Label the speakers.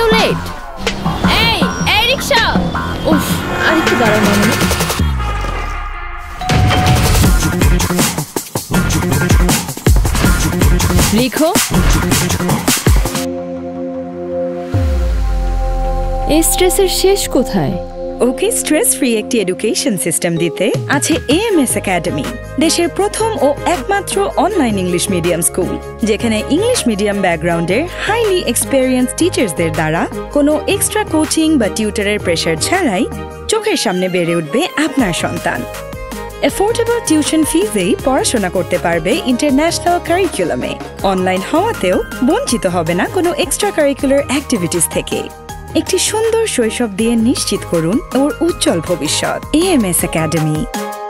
Speaker 1: too late. এই রিকশা! উফ, আরেকটু দাঁড়াও মামনি। লিখো। এই স্ট্রেসের শেষ কোথায়?
Speaker 2: ওকে স্ট্রেস ফ্রি একটি এডুকেশন সিস্টেম দিতে আছে এএমএস একাডেমি, দেশের প্রথম ও একমাত্র অনলাইন ইংলিশ মিডিয়াম স্কুল, যেখানে ইংলিশ মিডিয়াম ব্যাকগ্রাউন্ডের হাইলি এক্সপেরিয়েন্স টিচার্সদের দ্বারা কোনো এক্সট্রা কোচিং বা টিউটরের প্রেশার ছাড়াই চোখের সামনে বেড়ে উঠবে আপনার সন্তান। অ্যাফোর্ডেবল টিউশন ফিজেই পড়াশোনা করতে পারবে ইন্টারন্যাশনাল কারিকুলামে। অনলাইন হওয়াতেও বঞ্চিত হবে না কোনো এক্সট্রা কারিকুলার অ্যাক্টিভিটিস থেকে। একটি সুন্দর শৈশব দিয়ে নিশ্চিত করুন ওর উজ্জ্বল ভবিষ্যৎ। AMS academy.